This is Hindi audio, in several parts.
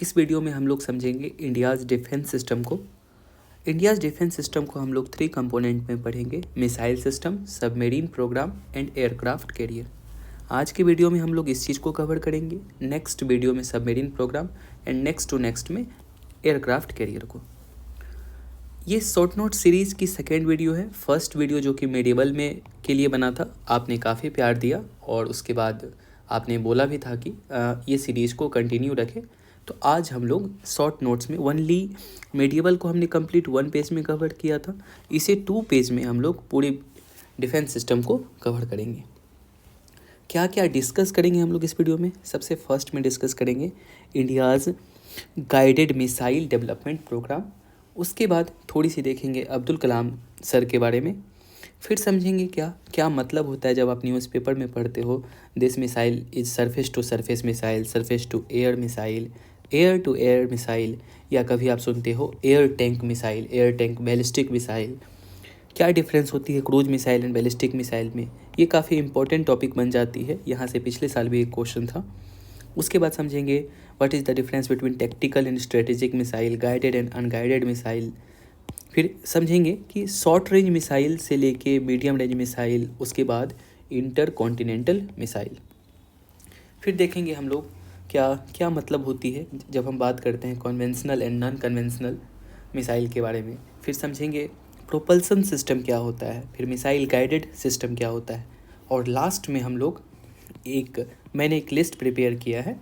इस वीडियो में हम लोग समझेंगे इंडियाज़ डिफेंस सिस्टम को। इंडियाज़ डिफेंस सिस्टम को हम लोग 3 कंपोनेंट में पढ़ेंगे, missile system, submarine programme and aircraft carrier. आज के वीडियो में हम लोग इस चीज़ को कवर करेंगे, नेक्स्ट वीडियो में submarine programme and next to next में एयरक्राफ्ट कैरियर को। ये शॉर्ट नोट सीरीज़ की सेकेंड वीडियो है। फर्स्ट वीडियो जो कि मेडिवल में के लिए बना था, आपने काफ़ी प्यार दिया और उसके बाद आपने बोला भी था कि ये सीरीज़ को कंटिन्यू रखें। तो आज हम लोग शॉर्ट नोट्स में ओनली मेडिवल को हमने कंप्लीट 1 पेज में कवर किया था, इसे 2 पेज में हम लोग पूरे डिफेंस सिस्टम को कवर करेंगे। क्या क्या डिस्कस करेंगे हम लोग इस वीडियो में? सबसे फर्स्ट में डिस्कस करेंगे India's guided missile development programme. उसके बाद थोड़ी सी देखेंगे अब्दुल कलाम सर के बारे में। फिर समझेंगे क्या क्या मतलब होता है जब आप न्यूज़पेपर में पढ़ते हो, this missile is surface to surface missile, surface to air missile, air to air missile, या कभी आप सुनते हो air tank missile, air tank ballistic missile. क्या डिफरेंस होती है cruise missile and ballistic missile में? ये काफ़ी इंपॉर्टेंट टॉपिक बन जाती है, यहाँ से पिछले साल भी एक क्वेश्चन था। उसके बाद समझेंगे what is the difference between tactical and strategic missile, guided and unguided missile. फिर समझेंगे कि शॉर्ट रेंज मिसाइल से लेके मीडियम रेंज मिसाइल, उसके बाद इंटर कॉन्टिनेंटल मिसाइल। फिर देखेंगे हम लोग क्या क्या मतलब होती है जब हम बात करते हैं conventional and non conventional missile के बारे में। फिर समझेंगे प्रोपल्सन सिस्टम क्या होता है, फिर मिसाइल गाइडेड सिस्टम क्या होता है, और लास्ट में हम लोग मैंने एक लिस्ट प्रिपेयर किया है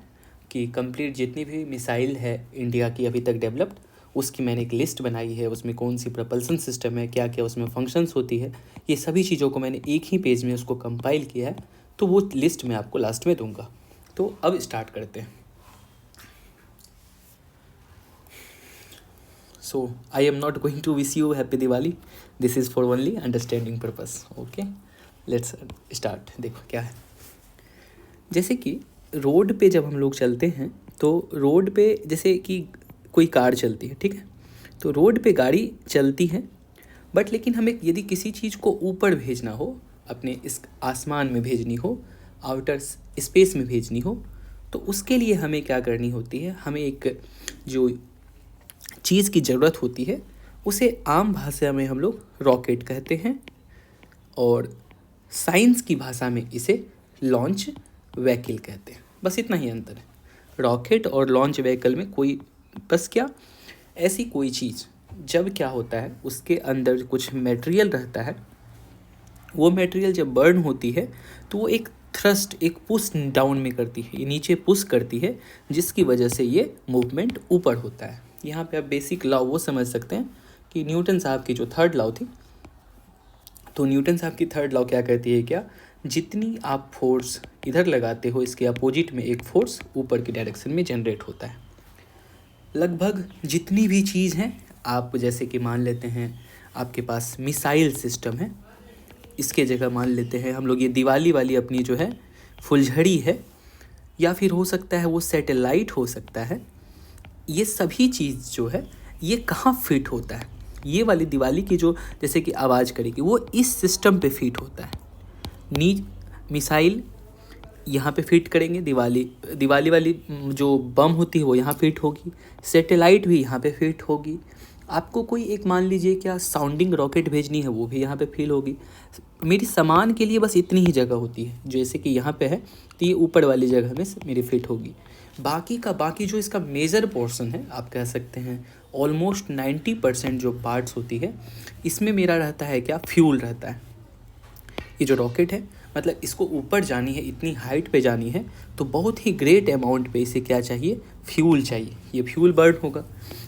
कि कंप्लीट जितनी भी मिसाइल है इंडिया की अभी तक डेवलप्ड, उसकी मैंने एक लिस्ट बनाई है। उसमें कौन सी प्रपल्सन सिस्टम है, क्या क्या उसमें फंक्शंस होती है, ये सभी चीज़ों को मैंने एक ही पेज में उसको कंपाइल किया है। तो वो लिस्ट मैं आपको लास्ट में दूंगा। तो अब स्टार्ट करते हैं। So I am not going to wish you happy Diwali, this is for only understanding purpose. Okay, let's start. देखो क्या है, जैसे कि रोड पे जब हम लोग चलते हैं तो रोड पे जैसे कि कोई कार चलती है, ठीक है, तो रोड पे गाड़ी चलती है, बट लेकिन हमें यदि किसी चीज़ को ऊपर भेजना हो, अपने इस आसमान में भेजनी हो, आउटर स्पेस में भेजनी हो, तो उसके लिए हमें क्या करनी होती है, हमें एक जो चीज़ की ज़रूरत होती है उसे आम भाषा में हम लोग रॉकेट कहते हैं, और साइंस की भाषा में इसे लॉन्च व्हीकल कहते हैं। बस इतना ही अंतर है रॉकेट और लॉन्च व्हीकल में। कोई बस क्या, ऐसी कोई चीज़ जब क्या होता है उसके अंदर कुछ मटेरियल रहता है, वो मटेरियल जब बर्न होती है तो वो एक थ्रस्ट, एक पुश डाउन में करती है, ये नीचे पुश करती है, जिसकी वजह से ये मूवमेंट ऊपर होता है। यहाँ पे आप बेसिक लॉ वो समझ सकते हैं कि न्यूटन साहब की जो थर्ड लॉ थी, तो न्यूटन साहब की थर्ड लॉ क्या कहती है, क्या, जितनी आप फोर्स इधर लगाते हो इसके अपोजिट में एक फोर्स ऊपर की डायरेक्शन में जनरेट होता है। लगभग जितनी भी चीज़ हैं, आप जैसे कि मान लेते हैं आपके पास मिसाइल सिस्टम है, इसके जगह मान लेते हैं हम लोग ये दिवाली वाली अपनी जो है फुलझड़ी है, या फिर हो सकता है वो सैटेलाइट हो सकता है। ये सभी चीज़ जो है ये कहाँ फिट होता है, ये वाली दिवाली की जो जैसे कि आवाज़ करेगी वो इस सिस्टम पे फिट होता है। मिसाइल यहाँ पे फिट करेंगे, दिवाली वाली जो बम होती है वो यहाँ फिट होगी, सैटेलाइट भी यहाँ पे फिट होगी। आपको कोई एक मान लीजिए क्या साउंडिंग रॉकेट भेजनी है, वो भी यहाँ पे फिल होगी। मेरी सामान के लिए बस इतनी ही जगह होती है, जैसे कि यहाँ पे है तो ये ऊपर वाली जगह में मेरी फिट होगी। बाकी जो इसका मेजर पोर्शन है, आप कह सकते हैं ऑलमोस्ट 90% जो पार्ट्स होती है, इसमें मेरा रहता है क्या, फ्यूल रहता है। ये जो रॉकेट है, मतलब इसको ऊपर जानी है, इतनी हाइट पे जानी है, तो बहुत ही ग्रेट अमाउंट पे इसे क्या चाहिए, फ्यूल चाहिए। ये फ्यूल बर्न होगा।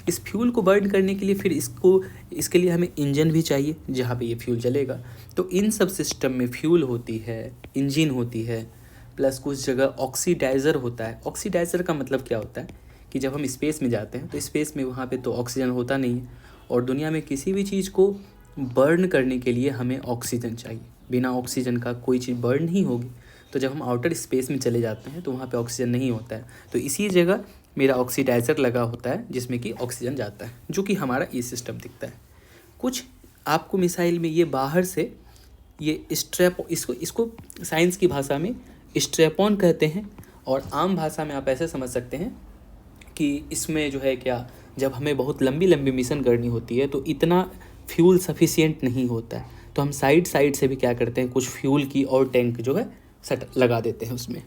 इस फ्यूल को बर्न करने के लिए फिर इसके लिए हमें इंजन भी चाहिए जहाँ पे ये फ्यूल जलेगा। तो इन सब सिस्टम में फ्यूल होती है, इंजन होती है, प्लस कुछ जगह ऑक्सीडाइज़र होता है। ऑक्सीडाइज़र का मतलब क्या होता है कि जब हम स्पेस में जाते हैं तो स्पेस में वहाँ पे तो ऑक्सीजन होता नहीं है, और दुनिया में किसी भी चीज़ को बर्न करने के लिए हमें ऑक्सीजन चाहिए। बिना ऑक्सीजन का कोई चीज़ बर्न नहीं होगी। तो जब हम आउटर स्पेस में चले जाते हैं तो वहाँ पे ऑक्सीजन नहीं होता है, तो इसी जगह मेरा ऑक्सीडाइज़र लगा होता है जिसमें कि ऑक्सीजन जाता है, जो कि हमारा ये सिस्टम दिखता है। कुछ आपको मिसाइल में ये बाहर से ये स्ट्रैप, इसको साइंस की भाषा में स्ट्रैप ऑन कहते हैं, और आम भाषा में आप ऐसे समझ सकते हैं कि इसमें जो है क्या, जब हमें बहुत लंबी लंबी मिशन करनी होती है तो इतना फ्यूल सफिशिएंट नहीं होता है, तो हम साइड साइड से भी क्या करते हैं, कुछ फ्यूल की और टैंक जो है सट लगा देते हैं उसमें।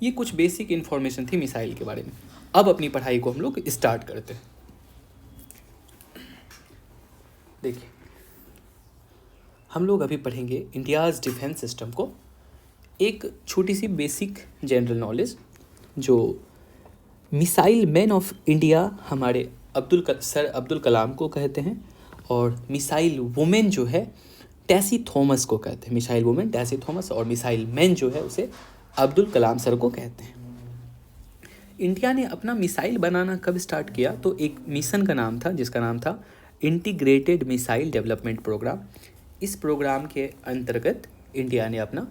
ये कुछ बेसिक इन्फॉर्मेशन थी मिसाइल के बारे में। अब अपनी पढ़ाई को हम लोग स्टार्ट करते हैं। देखिए, हम लोग अभी पढ़ेंगे इंडियाज़ डिफेंस सिस्टम को। एक छोटी सी बेसिक जनरल नॉलेज, जो मिसाइल मैन ऑफ इंडिया हमारे सर अब्दुल कलाम को कहते हैं, और मिसाइल वुमेन जो है टेसी थॉमस को कहते हैं। मिसाइल वुमेन टेसी थॉमस, और मिसाइल मैन जो है उसे अब्दुल कलाम सर को कहते हैं। इंडिया ने अपना मिसाइल बनाना कब स्टार्ट किया, तो एक मिशन का नाम था जिसका नाम था इंटीग्रेटेड मिसाइल डेवलपमेंट प्रोग्राम। इस प्रोग्राम के अंतर्गत इंडिया ने अपना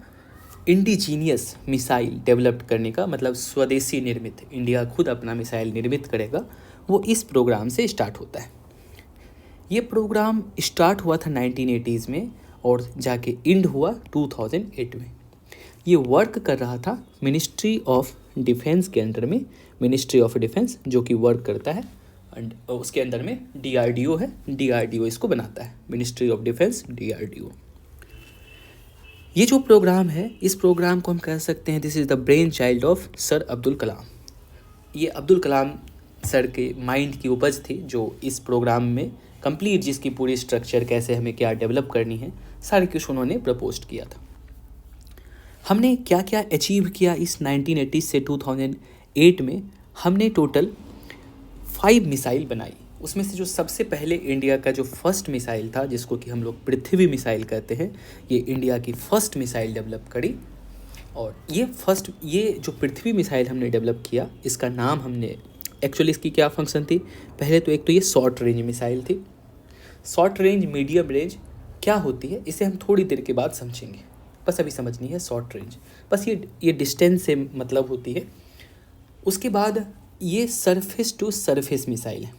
इंडिजीनियस मिसाइल डेवलप करने का, मतलब स्वदेशी निर्मित, इंडिया खुद अपना मिसाइल निर्मित करेगा, वो इस प्रोग्राम से स्टार्ट होता है। ये प्रोग्राम स्टार्ट हुआ था 1980s में और जाके एंड हुआ 2008 में। ये वर्क कर रहा था मिनिस्ट्री ऑफ डिफेंस के अंडर में। मिनिस्ट्री ऑफ डिफेंस जो कि वर्क करता है, एंड उसके अंदर में DRDO है, DRDO इसको बनाता है, मिनिस्ट्री ऑफ डिफेंस DRDO। ये जो प्रोग्राम है, इस प्रोग्राम को हम कह सकते हैं this is the brain child of sir Abdul Kalam. ये अब्दुल कलाम सर के माइंड की उपज थी, जो इस प्रोग्राम में कंप्लीट, जिसकी पूरी स्ट्रक्चर कैसे हमें क्या डेवलप करनी है, सारे कुछ उन्होंने प्रपोज किया था। हमने क्या क्या अचीव किया इस 1980 से 2008 में। हमने टोटल 5 मिसाइल बनाई। उसमें से जो सबसे पहले इंडिया का जो फर्स्ट मिसाइल था, जिसको कि हम लोग पृथ्वी मिसाइल कहते हैं, ये इंडिया की फर्स्ट मिसाइल डेवलप करी। और ये जो पृथ्वी मिसाइल हमने डेवलप किया, इसका नाम हमने, एक्चुअली इसकी क्या फंक्शन थी, पहले तो एक तो ये शॉर्ट रेंज मिसाइल थी। शॉर्ट रेंज, मीडियम रेंज क्या होती है, इसे हम थोड़ी देर के बाद समझेंगे, बस अभी समझनी है शॉर्ट रेंज, बस ये डिस्टेंस से मतलब होती है। उसके बाद ये सरफेस टू सरफेस मिसाइल है।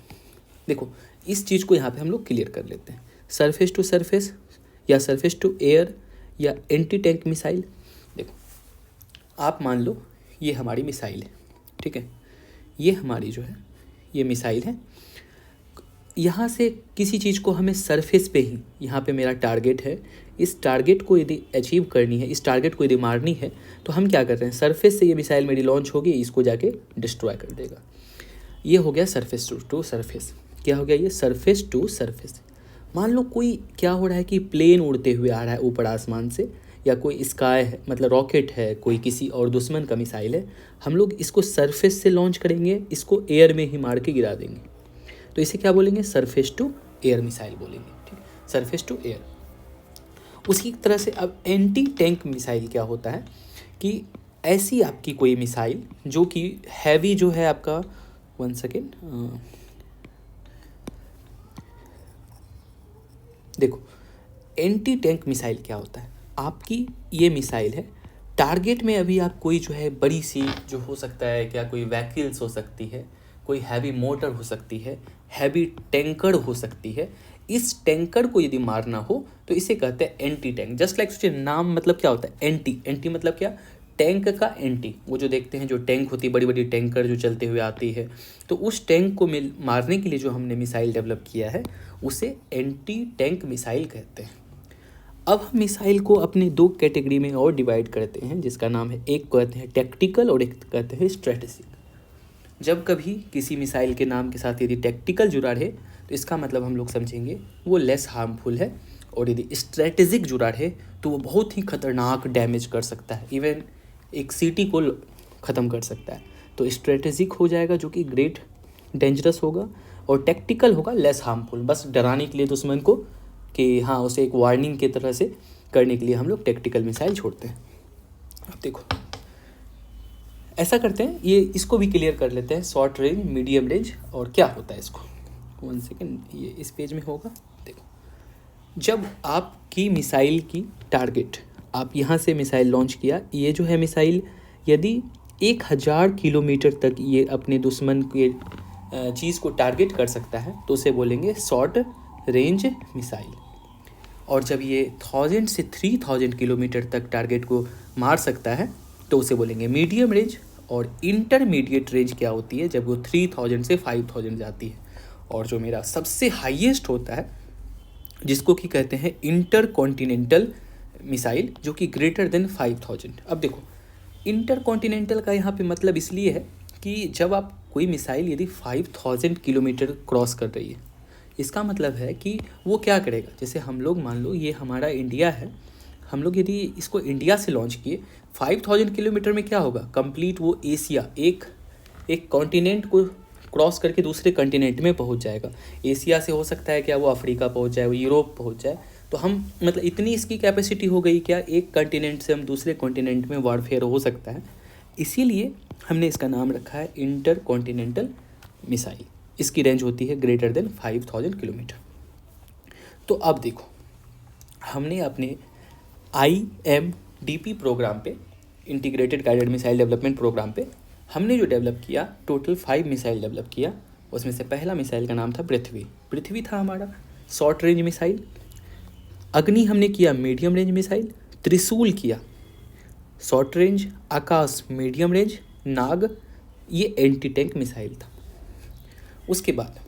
देखो, इस चीज़ को यहाँ पे हम लोग क्लियर कर लेते हैं। सरफेस टू सरफेस या सरफेस टू एयर या एंटी टैंक मिसाइल। देखो, आप मान लो ये हमारी मिसाइल है, ठीक है, ये हमारी जो है ये मिसाइल है। यहाँ से किसी चीज़ को हमें सरफेस पे ही, यहाँ पे मेरा टारगेट है, इस टारगेट को यदि अचीव करनी है, इस टारगेट को यदि मारनी है, तो हम क्या करते हैं, सरफेस से ये मिसाइल मेरी लॉन्च होगी, इसको जाके डिस्ट्रॉय कर देगा। ये हो गया सरफेस टू सरफेस। क्या हो गया ये, सरफेस टू सरफेस। मान लो कोई क्या हो रहा है कि प्लेन उड़ते हुए आ रहा है ऊपर आसमान से, या कोई स्काई है, मतलब रॉकेट है, कोई किसी और दुश्मन का मिसाइल है, हम लोग इसको सरफेस से लॉन्च करेंगे, इसको एयर में ही मार के गिरा देंगे, तो इसे क्या बोलेंगे, सरफेस टू एयर मिसाइल बोलेंगे, ठीक, सरफेस टू एयर। उसी तरह से अब एंटी टैंक मिसाइल क्या होता है कि ऐसी आपकी कोई मिसाइल जो कि हैवी जो है आपका, 1 सेकेंड, देखो, एंटी टैंक मिसाइल क्या होता है, आपकी ये मिसाइल है, टारगेट में अभी आप कोई जो है बड़ी सी जो हो सकता है, क्या कोई व्हीकल्स हो सकती है, कोई हैवी मोटर हो सकती है, हैवी टैंकर हो सकती है, इस टैंकर को यदि मारना हो तो इसे कहते हैं एंटी टैंक। जस्ट लाइक सोचिए, नाम मतलब क्या होता है, एंटी मतलब क्या, टैंक का एंटी। वो जो देखते हैं जो टैंक होती है, बड़ी बड़ी टैंकर जो चलते हुए आती है, तो उस टैंक को मारने के लिए जो हमने मिसाइल डेवलप किया है उसे एंटी टैंक मिसाइल कहते हैं। अब हम मिसाइल को अपने 2 कैटेगरी में और डिवाइड करते हैं, जिसका नाम है, एक कहते हैं टैक्टिकल और एक कहते हैं स्ट्रेटेजिक। जब कभी किसी मिसाइल के नाम के साथ यदि टैक्टिकल जुड़ा रहे तो इसका मतलब हम लोग समझेंगे वो लेस हार्मफुल है, और यदि स्ट्रेटेजिक जुड़ा रहे तो वो बहुत ही खतरनाक डैमेज कर सकता है, इवन एक सिटी को ख़त्म कर सकता है। तो स्ट्रेटेजिक हो जाएगा जो कि ग्रेट डेंजरस होगा, और टैक्टिकल होगा लेस हार्मफुल, बस डराने के लिए दुश्मन को कि हाँ, उसे एक वार्निंग की तरह से करने के लिए हम लोग टैक्टिकल मिसाइल छोड़ते हैं। अब देखो, ऐसा करते हैं, ये इसको भी क्लियर कर लेते हैं, शॉर्ट रेंज, मीडियम रेंज और क्या होता है इसको। 1 सेकेंड, ये इस पेज में होगा। देखो, जब आपकी मिसाइल की टारगेट, आप यहाँ से मिसाइल लॉन्च किया, ये जो है मिसाइल यदि 1000 किलोमीटर तक ये अपने दुश्मन के चीज़ को टारगेट कर सकता है तो उसे बोलेंगे शॉर्ट रेंज मिसाइल। और जब ये 1000 से 3000 किलोमीटर तक टारगेट को मार सकता है तो उसे बोलेंगे मीडियम रेंज, और इंटरमीडिएट रेंज क्या होती है जब वो 3000 से 5000 जाती है। और जो मेरा सबसे हाईएस्ट होता है जिसको कि कहते हैं इंटर कॉन्टिनेंटल मिसाइल, जो कि ग्रेटर देन 5000। अब देखो इंटर कॉन्टिनेंटल का यहाँ पे मतलब इसलिए है कि जब आप कोई मिसाइल यदि 5000 किलोमीटर क्रॉस कर रही है, इसका मतलब है कि वो क्या करेगा, जैसे हम लोग मान लो ये हमारा इंडिया है, हम लोग यदि इसको इंडिया से लॉन्च किए 5000 किलोमीटर में क्या होगा, कंप्लीट वो एशिया एक कॉन्टिनेंट को क्रॉस करके दूसरे कॉन्टिनेंट में पहुंच जाएगा। एशिया से हो सकता है क्या वो अफ्रीका पहुंच जाए, वो यूरोप पहुंच जाए। तो हम मतलब इतनी इसकी कैपेसिटी हो गई क्या, एक कॉन्टिनेंट से हम दूसरे कॉन्टिनेंट में वारफेयर हो सकता है। इसीलिए हमने इसका नाम रखा है इंटर कॉन्टिनेंटल मिसाइल। इसकी रेंज होती है ग्रेटर देन 5000 किलोमीटर। तो अब देखो हमने अपने IMDP प्रोग्राम पे, integrated guided missile development programme पे, हमने जो डेवलप किया टोटल 5 मिसाइल डेवलप किया। उसमें से पहला मिसाइल का नाम था पृथ्वी था हमारा शॉर्ट रेंज मिसाइल। अग्नि हमने किया मीडियम रेंज मिसाइल। त्रिशूल किया शॉर्ट रेंज। आकाश मीडियम रेंज। नाग ये एंटी टैंक मिसाइल था। उसके बाद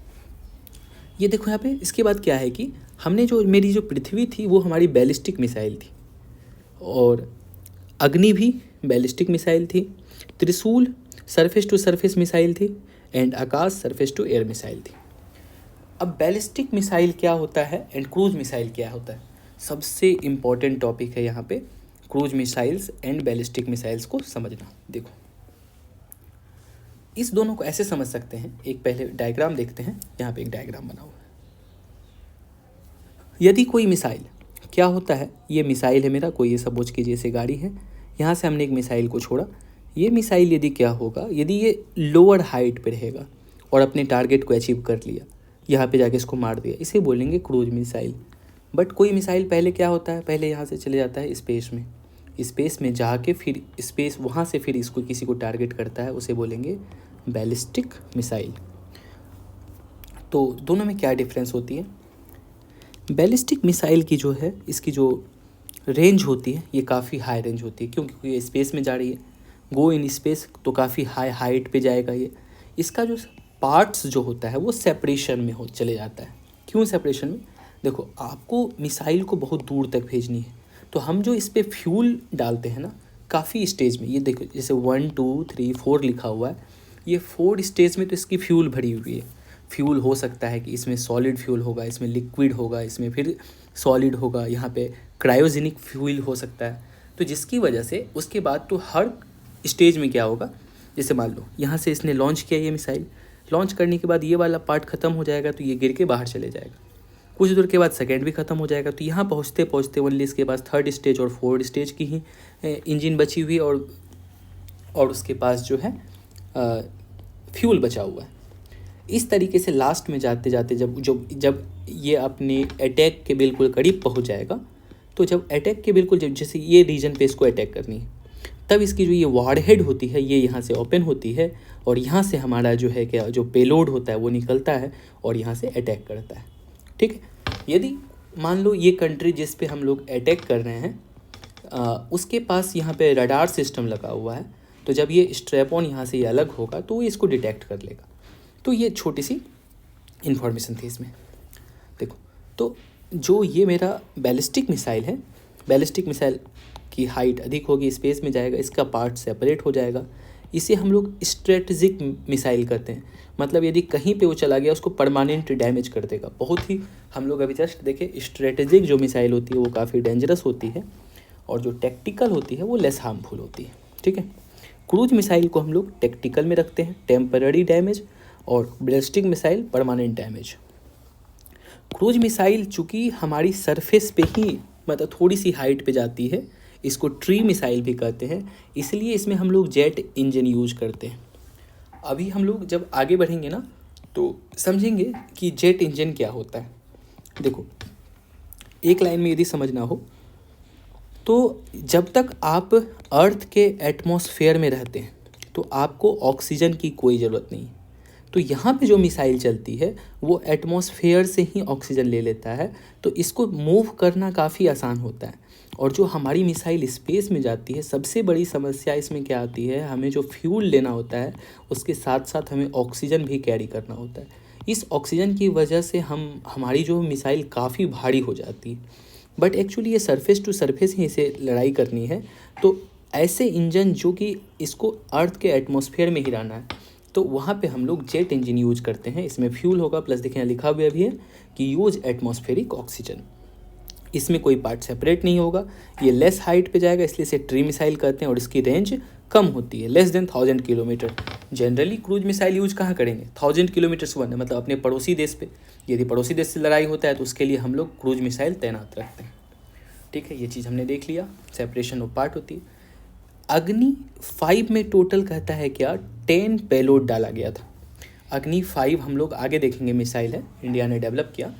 ये देखो यहाँ पे, इसके बाद क्या है कि हमने जो मेरी जो पृथ्वी थी वो हमारी बैलिस्टिक मिसाइल थी, और अग्नि भी बैलिस्टिक मिसाइल थी। Trishul surface to surface missile थी, and Akash surface to air missile थी। अब बैलिस्टिक मिसाइल क्या होता है एंड क्रूज मिसाइल क्या होता है, सबसे इम्पॉर्टेंट टॉपिक है यहाँ पे cruise missiles and ballistic missiles को समझना। देखो इस दोनों को ऐसे समझ सकते हैं, एक पहले डायग्राम देखते हैं। यहाँ पे एक डायग्राम बना हुआ है। यदि कोई मिसाइल क्या होता है, ये मिसाइल है मेरा, कोई ये समझ कीजिए जैसे गाड़ी है, यहाँ से हमने एक मिसाइल को छोड़ा। ये मिसाइल यदि क्या होगा, यदि ये लोअर हाइट पे रहेगा और अपने टारगेट को अचीव कर लिया, यहाँ पे जाके इसको मार दिया, इसे बोलेंगे क्रूज मिसाइल। बट कोई मिसाइल पहले क्या होता है, पहले यहाँ से चले जाता है स्पेस में जाके फिर स्पेस वहाँ से फिर इसको किसी को टारगेट करता है, उसे बोलेंगे बैलिस्टिक मिसाइल। तो दोनों में क्या डिफरेंस होती है, बैलिस्टिक मिसाइल की जो है इसकी जो रेंज होती है ये काफ़ी हाई रेंज होती है, क्योंकि ये स्पेस में जा रही है, गो इन स्पेस, तो काफ़ी हाई हाइट पे जाएगा ये। इसका जो पार्ट्स जो होता है वो सेपरेशन में हो चले जाता है। क्यों सेपरेशन में, देखो आपको मिसाइल को बहुत दूर तक भेजनी है, तो हम जो इस पर फ्यूल डालते हैं ना काफ़ी स्टेज में, ये देखो जैसे 1 2 3 4 लिखा हुआ है, ये 4 स्टेज में तो इसकी फ्यूल भरी हुई है। फ्यूल हो सकता है कि इसमें सॉलिड फ्यूल होगा, इसमें लिक्विड होगा, इसमें फिर सॉलिड होगा, यहाँ पे क्रायोजेनिक फ्यूल हो सकता है। तो जिसकी वजह से उसके बाद तो हर स्टेज में क्या होगा, जैसे मान लो यहाँ से इसने लॉन्च किया ये मिसाइल, लॉन्च करने के बाद ये वाला पार्ट ख़त्म हो जाएगा तो ये गिर के बाहर चले जाएगा। कुछ दूर के बाद सेकेंड भी ख़त्म हो जाएगा, तो यहाँ पहुँचते पहुँचते ओनली इसके पास 3rd स्टेज और 4th स्टेज की ही इंजन बची हुई, और उसके पास जो है फ्यूल बचा हुआ है। इस तरीके से लास्ट में जाते जाते जब ये अपने अटैक के बिल्कुल करीब पहुंच जाएगा, तो जब अटैक के बिल्कुल जैसे ये रीजन पे इसको अटैक करनी है, तब इसकी जो ये वारहेड होती है ये यहाँ से ओपन होती है, और यहाँ से हमारा जो है क्या जो पेलोड होता है वो निकलता है और यहाँ से अटैक करता है। ठीक है, यदि मान लो ये कंट्री जिस पे हम लोग अटैक कर रहे हैं उसके पास यहाँ पे रडार सिस्टम लगा हुआ है, तो जब ये स्ट्रैप ऑन यहाँ से ये अलग होगा तो वो इसको डिटेक्ट कर लेगा। तो ये छोटी सी इन्फॉर्मेशन थी इसमें। देखो तो जो ये मेरा बैलिस्टिक मिसाइल है, बैलिस्टिक मिसाइल की हाइट अधिक होगी, स्पेस में जाएगा, इसका पार्ट सेपरेट हो जाएगा। इसे हम लोग स्ट्रेटेजिक मिसाइल करते हैं, मतलब यदि कहीं पे वो चला गया उसको परमानेंट डैमेज कर देगा। बहुत ही हम लोग अभी जस्ट देखें, स्ट्रेटेजिक जो मिसाइल होती है वो काफ़ी डेंजरस होती है, और जो टैक्टिकल होती है वो लेस हार्मफुल होती है। ठीक है, क्रूज मिसाइल को हम लोग टैक्टिकल में रखते हैं, टेम्पररी डैमेज, और ballistic missile permanent damage. Cruise missile चूँकि हमारी सरफेस पे ही मतलब थोड़ी सी हाइट पे जाती है, इसको ट्री मिसाइल भी कहते हैं, इसलिए इसमें हम लोग जेट इंजन यूज करते हैं। अभी हम लोग जब आगे बढ़ेंगे ना तो समझेंगे कि जेट इंजन क्या होता है। देखो एक लाइन में यदि समझना हो तो जब तक आप अर्थ के एटमॉस्फेयर में रहते हैं तो आपको ऑक्सीजन की कोई ज़रूरत नहीं है। तो यहाँ पे जो मिसाइल चलती है वो एटमॉस्फेयर से ही ऑक्सीजन ले लेता है, तो इसको मूव करना काफ़ी आसान होता है। और जो हमारी मिसाइल स्पेस में जाती है, सबसे बड़ी समस्या इसमें क्या आती है, हमें जो फ्यूल लेना होता है उसके साथ साथ हमें ऑक्सीजन भी कैरी करना होता है। इस ऑक्सीजन की वजह से हमारी जो मिसाइल काफ़ी भारी हो जाती है। बट एक्चुअली ये सरफेस टू सरफेस ही इसे लड़ाई करनी है, तो ऐसे इंजन जो कि इसको अर्थ के एटमॉस्फेयर में गिराना है, तो वहाँ पे हम लोग जेट इंजन यूज करते हैं। इसमें फ्यूल होगा, प्लस देखिए लिखा हुआ भी है कि यूज एटमॉस्फेरिक ऑक्सीजन। इसमें कोई पार्ट सेपरेट नहीं होगा। ये लेस हाइट पे जाएगा, इसलिए इसे ट्री मिसाइल कहते हैं, और इसकी रेंज कम होती है, less than 1000 kilometre. Generally cruise missile use कहाँ करेंगे, 1000 किलोमीटर से वन, मतलब अपने पड़ोसी देश पे। यदि पड़ोसी देश से लड़ाई होता है तो उसके लिए हम लोग क्रूज मिसाइल तैनात रखते हैं। ठीक है, ये चीज़ हमने देख लिया, सेपरेशन ऑफ पार्ट होती है। अग्नि 5 में टोटल कहता है क्या, 10 पेलोड डाला गया था। अग्नि 5 हम लोग आगे देखेंगे, मिसाइल है, इंडिया ने डेवलप किया।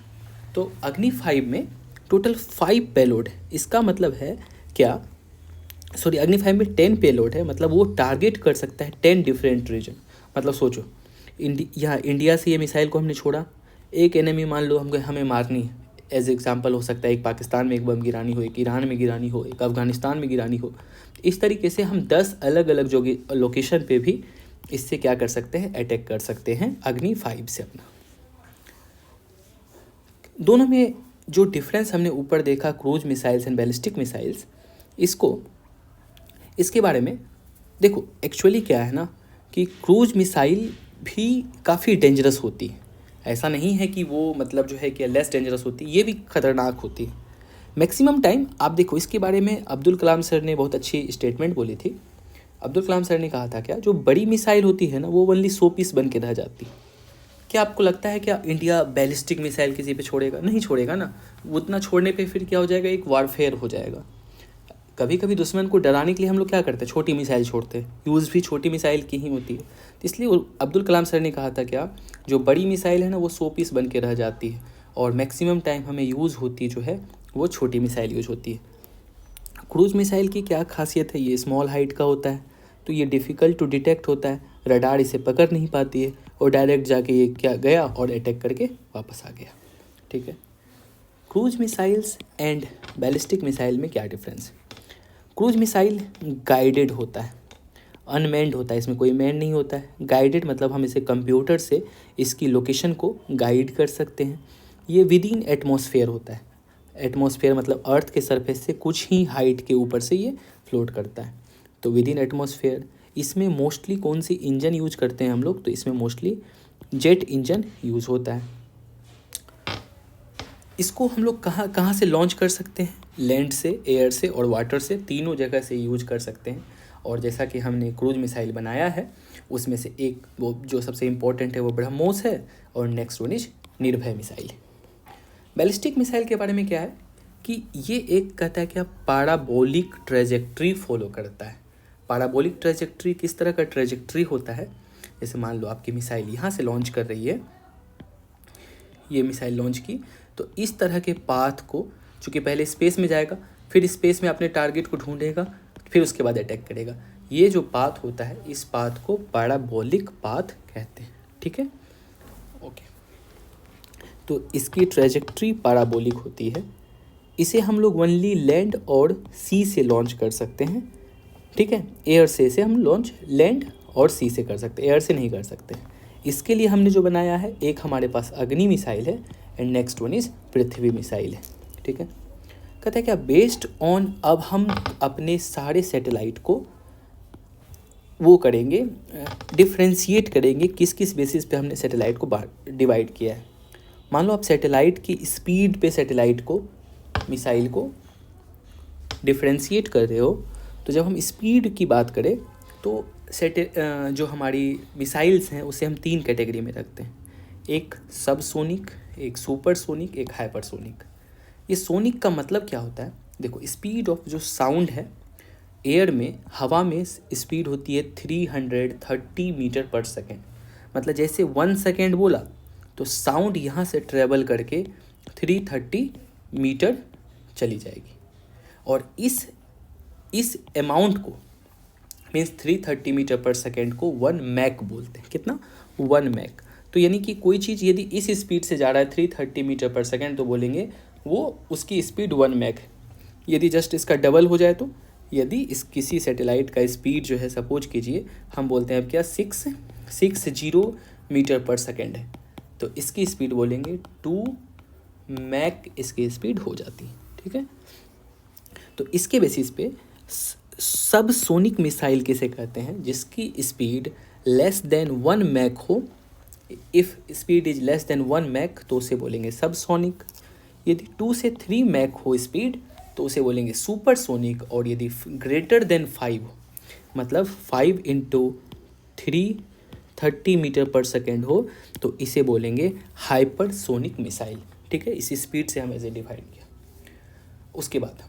तो अग्नि 5 में टोटल 5 पेलोड है। इसका मतलब है क्या, सॉरी, अग्नि 5 में 10 पेलोड है, मतलब वो टारगेट कर सकता है 10 डिफरेंट रीजन। मतलब सोचो, यहाँ इंडिया से ये मिसाइल को हमने छोड़ा, एक एनिमी मान लो हमें मारनी है, एज एग्जाम्पल हो सकता है एक पाकिस्तान में एक बम गिरानी हो, एक ईरान में गिरानी हो, एक अफगानिस्तान में गिरानी हो। इस तरीके से हम 10 अलग अलग जो लोकेशन पे भी इससे क्या कर सकते हैं, अटैक कर सकते हैं अग्नि 5 से अपना। दोनों में जो डिफरेंस हमने ऊपर देखा, cruise missiles and ballistic missiles, इसके बारे में देखो। एक्चुअली क्या है ना कि क्रूज मिसाइल भी काफ़ी डेंजरस होती है। ऐसा नहीं है कि वो मतलब जो है कि लेस डेंजरस होती है, ये भी खतरनाक होती है। मैक्सिमम टाइम आप देखो, इसके बारे में अब्दुल कलाम सर ने बहुत अच्छी स्टेटमेंट बोली थी। अब्दुल कलाम सर ने कहा था क्या, जो बड़ी मिसाइल होती है ना वो ओनली 100 पीस बन के रह जाती है। क्या आपको लगता है क्या इंडिया बैलिस्टिक मिसाइल किसी पे छोड़ेगा? नहीं छोड़ेगा ना। उतना छोड़ने पे फिर क्या हो जाएगा, एक वारफेयर हो जाएगा। कभी कभी दुश्मन को डराने के लिए हम लोग क्या करते हैं, छोटी मिसाइल छोड़ते हैं, यूज़ भी छोटी मिसाइल की ही होती है। तो इसलिए अब्दुल कलाम सर ने कहा था क्या, जो बड़ी मिसाइल है ना वो 100 पीस बन के रह जाती है, और मैक्सिमम टाइम हमें यूज़ होती जो है वो छोटी मिसाइल यूज होती है। क्रूज मिसाइल की क्या खासियत है, ये स्मॉल हाइट का होता है, तो ये डिफ़िकल्ट टू डिटेक्ट होता है, रडार इसे पकड़ नहीं पाती है, और डायरेक्ट जाके ये क्या गया और अटैक करके वापस आ गया। ठीक है, cruise missiles and ballistic missile में क्या डिफरेंस है? क्रूज मिसाइल गाइडेड होता है, अनमैन्ड होता है, इसमें कोई मैन नहीं होता है। गाइडेड मतलब हम इसे कंप्यूटर से इसकी लोकेशन को गाइड कर सकते हैं। ये विद इन एटमॉस्फेयर होता है। एटमॉस्फेयर मतलब अर्थ के सरफेस से कुछ ही हाइट के ऊपर से ये फ्लोट करता है, तो विद इन एटमॉस्फेयर। इसमें मोस्टली कौन सी इंजन यूज करते हैं हम लोग, तो इसमें मोस्टली जेट इंजन यूज़ होता है। इसको हम लोग कहाँ कहाँ से लॉन्च कर सकते हैं, लैंड से, एयर से और वाटर से, तीनों जगह से यूज कर सकते हैं। और जैसा कि हमने क्रूज मिसाइल बनाया है, उसमें से एक वो जो सबसे इम्पोर्टेंट है वो ब्रह्मोस है, और नेक्स्ट वन इज निर्भय मिसाइल। बैलिस्टिक मिसाइल के बारे में क्या है कि ये एक कहता है कि पैराबोलिक ट्रेजेक्ट्री फॉलो करता है। पैराबोलिक ट्रेजेक्ट्री किस तरह का ट्रेजेक्ट्री होता है, जैसे मान लो आपकी मिसाइल यहाँ से लॉन्च कर रही है, ये मिसाइल लॉन्च की, तो इस तरह के पाथ को, चूँकि पहले स्पेस में जाएगा, फिर स्पेस में अपने टारगेट को ढूंढेगा, फिर उसके बाद अटैक करेगा। ये जो पाथ होता है, इस पाथ को पैराबोलिक पाथ कहते हैं। ठीक है, ओके। तो इसकी ट्रेजेक्ट्री पैराबोलिक होती है। इसे हम लोग ओनली लैंड और सी से लॉन्च कर सकते हैं। ठीक है, एयर से इसे हम लॉन्च लैंड और सी से कर सकते हैं, एयर से नहीं कर सकते। इसके लिए हमने जो बनाया है, एक हमारे पास अग्नि मिसाइल है and next one is Prithvi missile है। ठीक है, कहते हैं क्या, बेस्ड ऑन, अब हम अपने सारे सैटेलाइट को वो करेंगे, डिफ्रेंशिएट करेंगे, किस किस बेसिस पे हमने सैटेलाइट को डिवाइड किया है। मान लो आप सैटेलाइट की स्पीड पे सैटेलाइट को, मिसाइल को डिफ्रेंशिएट कर रहे हो, तो जब हम स्पीड की बात करें तो जो हमारी मिसाइल्स हैं उसे हम 3 कैटेगरी में रखते हैं। एक सबसोनिक, एक सुपरसोनिक, एक हाइपरसोनिक। ये सोनिक का मतलब क्या होता है, देखो स्पीड ऑफ जो साउंड है एयर में, हवा में स्पीड होती है 330 मीटर पर सेकेंड। मतलब जैसे 1 सेकेंड बोला तो साउंड यहाँ से ट्रेवल करके 330 मीटर चली जाएगी, और इस अमाउंट को मीन्स 330 मीटर पर सेकेंड को 1 मैक बोलते हैं। कितना? 1 मैक। तो यानी कि कोई चीज़ यदि इस स्पीड से जा रहा है 330 मीटर पर सेकेंड तो बोलेंगे वो उसकी स्पीड 1 मैक है। यदि जस्ट इसका डबल हो जाए तो, यदि इस किसी सैटेलाइट का स्पीड जो है सपोज कीजिए हम बोलते हैं अब क्या 660 मीटर पर सेकेंड है, तो इसकी स्पीड बोलेंगे 2 मैक इसकी स्पीड हो जाती है। ठीक है, तो इसके बेसिस पे सब सोनिक मिसाइल किसे कहते हैं, जिसकी स्पीड लेस देन 1 मैक हो। If speed is less than 1 Mach तो उसे बोलेंगे सब सोनिक। यदि 2 से 3 मैक हो स्पीड तो उसे बोलेंगे सुपर सोनिक। और यदि ग्रेटर देन 5 हो, मतलब 5 इंटू 3 30 मीटर पर सेकेंड हो, तो इसे बोलेंगे हाइपर सोनिक मिसाइल। ठीक है, इसी स्पीड से हम ऐसे डिफाइन किया। उसके बाद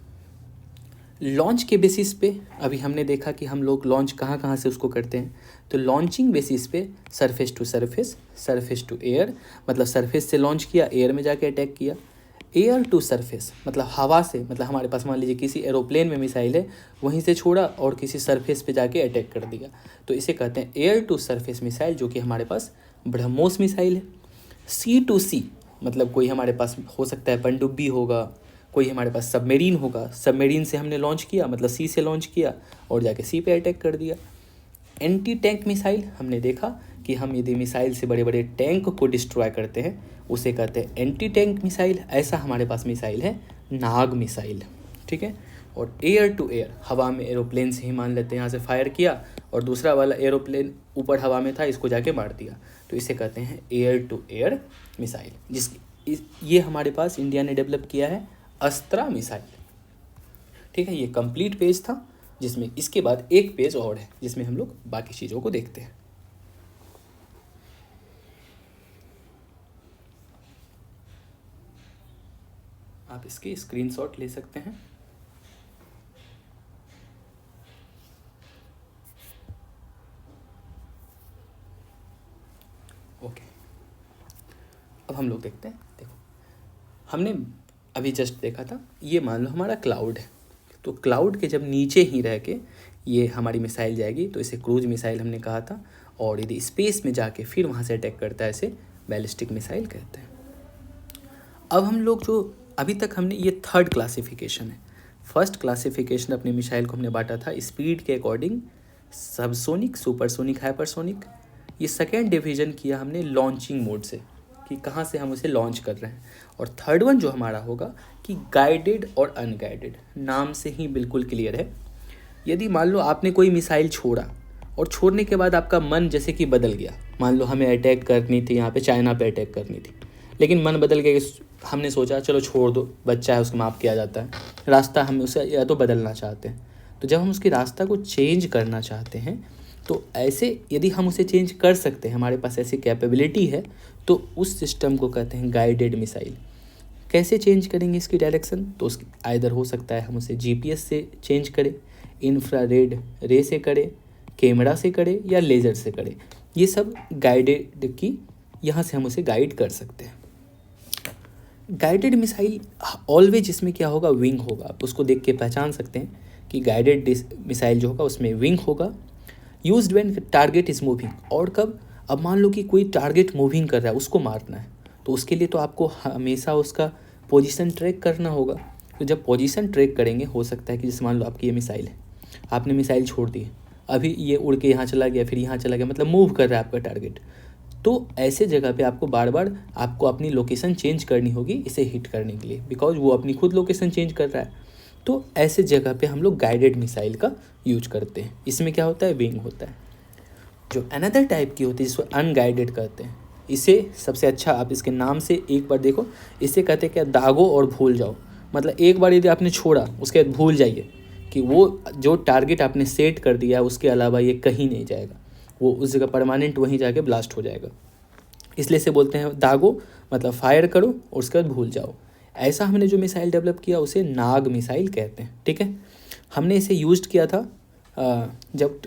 लॉन्च के बेसिस पे अभी हमने देखा कि हम लोग लॉन्च कहाँ कहाँ से उसको करते हैं। तो लॉन्चिंग बेसिस पे surface to surface, surface to air, मतलब सरफेस से लॉन्च किया, एयर में जाके अटैक किया। एयर टू सरफेस मतलब हवा से, मतलब हमारे पास मान लीजिए किसी एरोप्लेन में मिसाइल है, वहीं से छोड़ा और किसी सरफेस पे जाके अटैक कर दिया, तो इसे कहते हैं एयर टू सरफेस मिसाइल, जो कि हमारे पास ब्रह्मोस मिसाइल है। सी टू सी मतलब कोई हमारे पास हो सकता है पनडुब्बी होगा, कोई हमारे पास सबमरीन होगा, सबमरीन से हमने लॉन्च किया मतलब सी से लॉन्च किया और जाके सी पे अटैक कर दिया। एंटी टैंक मिसाइल हमने देखा कि हम यदि मिसाइल से बड़े बड़े टैंक को डिस्ट्रॉय करते हैं उसे कहते हैं एंटी टैंक मिसाइल। ऐसा हमारे पास मिसाइल है नाग मिसाइल। ठीक है, और एयर टू एयर हवा में एरोप्लेन से ही मान लेते हैं यहाँ से फायर किया और दूसरा वाला एरोप्लेन ऊपर हवा में था, इसको जाके मार दिया, तो इसे कहते हैं एयर टू एयर मिसाइल। ये हमारे पास इंडिया ने डेवलप किया है अस्त्रा मिसाइल। ठीक है, ये कंप्लीट पेज था, जिसमें इसके बाद एक पेज और है जिसमें हम लोग बाकी चीज़ों को देखते हैं। आप इसके स्क्रीनशॉट ले सकते हैं। ओके, अब हम लोग देखते हैं। देखो, हमने अभी जस्ट देखा था, ये मान लो हमारा क्लाउड है, तो क्लाउड के जब नीचे ही रह के ये हमारी मिसाइल जाएगी तो इसे क्रूज मिसाइल हमने कहा था। और यदि स्पेस में जाके फिर वहाँ से अटैक करता है इसे बैलिस्टिक मिसाइल कहते हैं। अब हम लोग जो अभी तक हमने, ये थर्ड क्लासिफिकेशन है। फर्स्ट क्लासिफिकेशन अपने मिसाइल को हमने बांटा था स्पीड के अकॉर्डिंग, सबसोनिक, सुपरसोनिक, हाइपरसोनिक। ये सेकेंड डिवीजन किया हमने लॉन्चिंग मोड से कि कहाँ से हम उसे लॉन्च कर रहे हैं। और थर्ड वन जो हमारा होगा कि गाइडेड और अनगाइडेड, नाम से ही बिल्कुल क्लियर है। यदि मान लो आपने कोई मिसाइल छोड़ा और छोड़ने के बाद आपका मन जैसे कि बदल गया, मान लो हमें अटैक करनी थी, यहाँ पे चाइना पे अटैक करनी थी, लेकिन मन बदल गया, हमने सोचा चलो छोड़ दो, बच्चा है उसको माफ़ किया जाता है, रास्ता हम उसे या तो बदलना चाहते हैं। तो जब हम उसके रास्ता को चेंज करना चाहते हैं तो ऐसे यदि हम उसे चेंज कर सकते हैं, हमारे पास ऐसी कैपेबिलिटी है, तो उस सिस्टम को कहते हैं गाइडेड मिसाइल। कैसे चेंज करेंगे इसकी डायरेक्शन, तो उसकी आइदर हो सकता है हम उसे जीपीएस से चेंज करें, इंफ्रारेड रे से करें, कैमरा से करें या लेज़र से करें। ये सब गाइडेड की, यहाँ से हम उसे गाइड कर सकते हैं। गाइडेड मिसाइल ऑलवेज इसमें क्या होगा, विंग होगा। आप उसको देख के पहचान सकते हैं कि गाइडेड मिसाइल जो होगा उसमें विंग होगा। Used when target is moving, और कब, अब मान लो कि कोई टारगेट मूविंग कर रहा है, उसको मारना है, तो उसके लिए तो आपको हमेशा उसका पोजीशन ट्रैक करना होगा। तो जब पोजीशन ट्रैक करेंगे, हो सकता है कि जैसे मान लो आपकी ये मिसाइल है, आपने मिसाइल छोड़ दी, अभी ये उड़ के यहाँ चला गया, फिर यहाँ चला गया, मतलब मूव कर रहा है आपका टारगेट, तो ऐसे जगह पे आपको बार बार आपको अपनी लोकेशन चेंज करनी होगी इसे हिट करने के लिए, बिकॉज वो अपनी खुद लोकेशन चेंज कर रहा है। तो ऐसे जगह पे हम लोग गाइडेड मिसाइल का यूज करते हैं। इसमें क्या होता है, विंग होता है। जो अनदर टाइप की होती है जिसको अनगाइडेड कहते हैं, इसे सबसे अच्छा आप इसके नाम से एक बार देखो, इसे कहते हैं क्या, दागो और भूल जाओ। मतलब एक बार यदि आपने छोड़ा उसके बाद भूल जाइए कि वो जो टारगेट आपने सेट कर दिया है उसके अलावा ये कहीं नहीं जाएगा, वो उस जगह परमानेंट वहीं जाके ब्लास्ट हो जाएगा। इसलिए से बोलते हैं दागो, मतलब फायर करो और उसके बाद भूल जाओ। ऐसा हमने जो मिसाइल डेवलप किया उसे नाग मिसाइल कहते हैं। ठीक है, हमने इसे यूज्ड किया था जब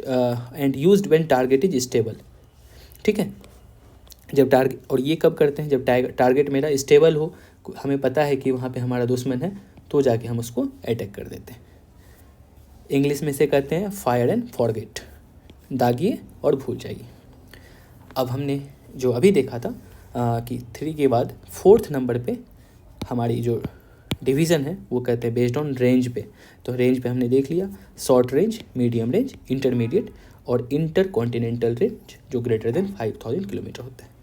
and used when target is stable. ठीक है, जब टारगेट, और ये कब करते हैं, जब टारगेट मेरा स्टेबल हो, हमें पता है कि वहाँ पे हमारा दुश्मन है, तो जाके हम उसको अटैक कर देते हैं। इंग्लिश में से कहते हैं फायर एंड फॉरगेट, दागिए और भूल जाइए। अब हमने जो अभी देखा था कि 3 के बाद 4th नंबर पे हमारी जो डिवीज़न है वो कहते हैं बेस्ड ऑन रेंज पे। तो रेंज पे हमने देख लिया short range, medium range, intermediate और इंटर कॉन्टिनेंटल रेंज जो ग्रेटर देन 5000 किलोमीटर होता है।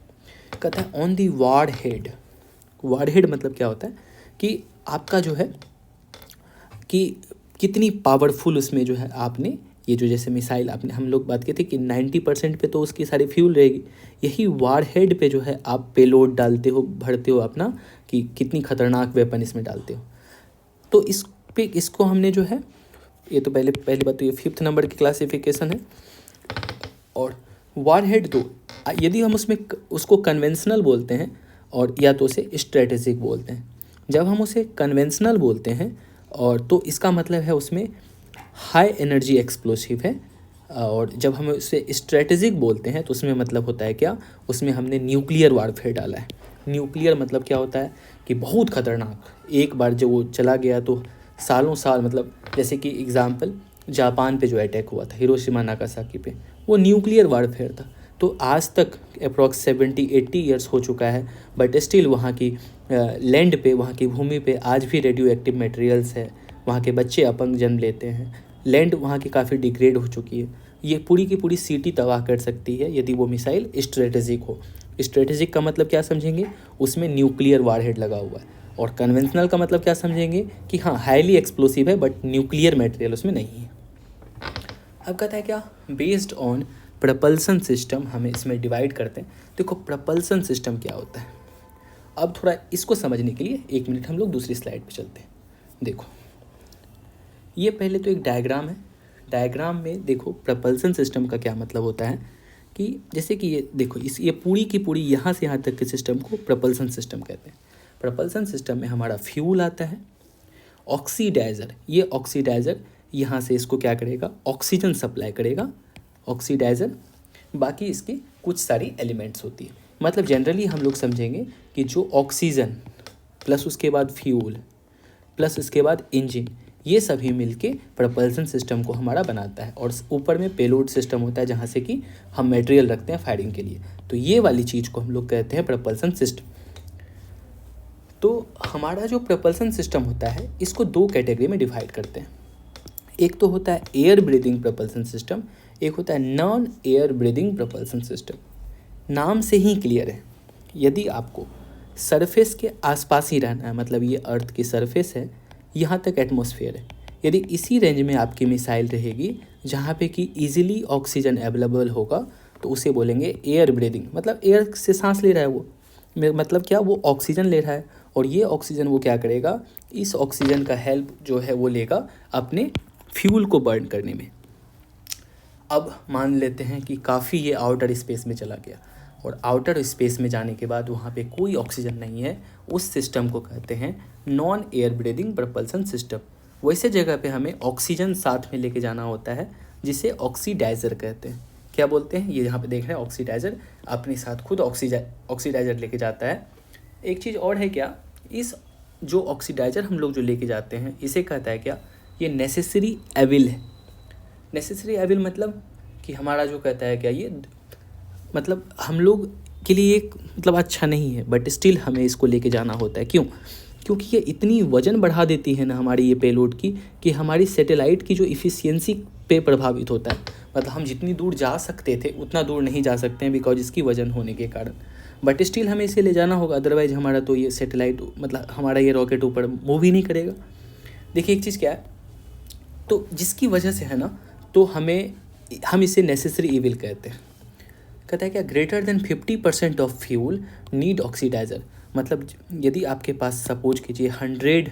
कहता है on the war head. War head मतलब क्या होता है कि आपका जो है कि कितनी पावरफुल उसमें जो है आपने ये जो जैसे मिसाइल आपने हम लोग बात की थी कि 90% पे तो उसकी सारी फ्यूल रहेगी, यही वार हेड पे जो है आप पेलोड डालते हो, भरते हो अपना कि कितनी खतरनाक वेपन इसमें डालते हो। तो इस पे इसको हमने जो है ये तो पहली बात तो ये 5th नंबर की क्लासिफिकेशन है। और वार हेड तो यदि हम उसमें उसको कन्वेंशनल बोलते हैं और या तो उसे स्ट्रेटेजिक बोलते हैं। जब हम उसे कन्वेंशनल बोलते हैं और तो इसका मतलब है उसमें हाई एनर्जी एक्सप्लोसिव है, और जब हम उसे स्ट्रेटेजिक बोलते हैं तो उसमें मतलब होता है क्या, उसमें हमने न्यूक्लियर वारफेयर डाला है। न्यूक्लियर मतलब क्या होता है कि बहुत खतरनाक, एक बार जब वो चला गया तो सालों साल, मतलब जैसे कि एग्जांपल जापान पे जो अटैक हुआ था हिरोशिमा नागासाकी पे, वो न्यूक्लियर वारफेयर था। तो आज तक अप्रॉक्स 70-80 ईयर्स हो चुका है, बट स्टिल वहाँ की लैंड पे, वहाँ की भूमि पे आज भी रेडियो एक्टिव मटेरियल्स है, वहाँ के बच्चे अपंग जन्म लेते हैं, लैंड वहाँ की काफ़ी डिग्रेड हो चुकी है। ये पूरी की पूरी सिटी तबाह कर सकती है यदि वो मिसाइल स्ट्रेटेजिक हो। स्ट्रेटेजिक का मतलब क्या समझेंगे, उसमें न्यूक्लियर वारहेड लगा हुआ है। और कन्वेंशनल का मतलब क्या समझेंगे कि हाँ हाईली एक्सप्लोसिव है बट न्यूक्लियर मटेरियल उसमें नहीं है। अब कहता है क्या, बेस्ड ऑन प्रपल्सन सिस्टम हमें इसमें डिवाइड करते हैं। देखो प्रपल्सन सिस्टम क्या होता है, अब थोड़ा इसको समझने के लिए 1 मिनट हम लोग दूसरी स्लाइड पे चलते हैं। देखो ये पहले तो एक डायग्राम है, डायग्राम में देखो प्रपल्सन सिस्टम का क्या मतलब होता है कि जैसे कि ये देखो ये पूरी की पूरी यहाँ से यहाँ तक के सिस्टम को प्रपल्सन सिस्टम कहते हैं। प्रपल्सन सिस्टम में हमारा फ्यूल आता है, ऑक्सीडाइज़र, ये ऑक्सीडाइज़र यहाँ से इसको क्या करेगा, ऑक्सीजन सप्लाई करेगा, ऑक्सीडाइज़र, बाकी इसकी कुछ सारी एलिमेंट्स होती है। मतलब जनरली हम लोग समझेंगे कि जो ऑक्सीजन प्लस उसके बाद फ्यूल प्लस इसके बाद इंजन, ये सभी मिलके प्रपल्सन सिस्टम को हमारा बनाता है। और ऊपर में पेलोड सिस्टम होता है जहाँ से कि हम मटेरियल रखते हैं फायरिंग के लिए। तो ये वाली चीज़ को हम लोग कहते हैं प्रपल्सन सिस्टम। तो हमारा जो प्रपल्सन सिस्टम होता है इसको 2 कैटेगरी में डिवाइड करते हैं। एक तो होता है एयर ब्रीदिंग प्रपल्सन सिस्टम, एक होता है non air breathing propulsion system. नाम से ही क्लियर है, यदि आपको सरफेस के आसपास ही रहना है, मतलब ये अर्थ की सरफेस है, यहाँ तक एटमॉस्फेयर है, यदि इसी रेंज में आपकी मिसाइल रहेगी जहाँ पे कि इजीली ऑक्सीजन अवेलेबल होगा तो उसे बोलेंगे एयर ब्रीदिंग। मतलब एयर से सांस ले रहा है वो, मतलब क्या, वो ऑक्सीजन ले रहा है और ये ऑक्सीजन वो क्या करेगा, इस ऑक्सीजन का हेल्प जो है वो लेगा अपने फ्यूल को बर्न करने में। अब मान लेते हैं कि काफ़ी ये आउटर स्पेस में चला गया और आउटर स्पेस में जाने के बाद वहाँ पे कोई ऑक्सीजन नहीं है, उस सिस्टम को कहते हैं non air breathing propulsion system. वैसे जगह पे हमें ऑक्सीजन साथ में लेके जाना होता है जिसे ऑक्सीडाइज़र कहते हैं। क्या बोलते हैं, ये यहाँ पे देख रहे हैं ऑक्सीडाइज़र अपने साथ खुद ऑक्सीडाइज़र लेके जाता है। एक चीज़ और है क्या, इस जो ऑक्सीडाइज़र हम लोग जो लेके जाते हैं इसे कहता है क्या, ये नेसेसरी एविल है। नेसेसरी एविल मतलब कि हमारा जो कहता है क्या, ये मतलब हम लोग के लिए एक मतलब अच्छा नहीं है बट स्टिल हमें इसको लेके जाना होता है। क्यों, क्योंकि ये इतनी वजन बढ़ा देती है ना हमारी ये पेलोड की कि हमारी सैटेलाइट की जो इफ़िशियंसी पे प्रभावित होता है। मतलब हम जितनी दूर जा सकते थे उतना दूर नहीं जा सकते हैं बिकॉज इसकी वजन होने के कारण, बट स्टिल हमें इसे ले जाना होगा, अदरवाइज हमारा तो ये सैटेलाइट मतलब हमारा ये रॉकेट ऊपर मूव ही नहीं करेगा। देखिए एक चीज़ क्या है, तो जिसकी वजह से है ना, तो हम इसे नेसेसरी इविल कहते हैं। कहता है क्या, greater than 50% of fuel need oxidiser. मतलब यदि आपके पास सपोज कीजिए 100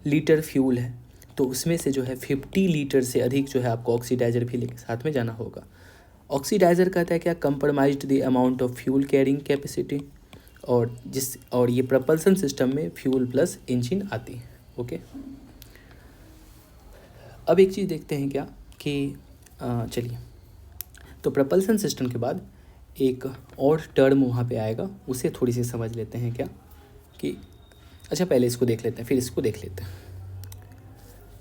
लीटर फ्यूल है तो उसमें से जो है 50 लीटर से अधिक जो है आपको ऑक्सीडाइज़र भी लेके साथ में जाना होगा। ऑक्सीडाइज़र कहता है क्या, compromised the amount of fuel carrying capacity, और ये प्रपल्सन सिस्टम में फ्यूल प्लस इंजन आती है। ओके, अब एक चीज़ देखते हैं क्या कि चलिए, तो प्रपल्सन सिस्टम के बाद एक और टर्म वहाँ पे आएगा, उसे थोड़ी सी समझ लेते हैं क्या कि अच्छा पहले इसको देख लेते हैं फिर इसको देख लेते हैं।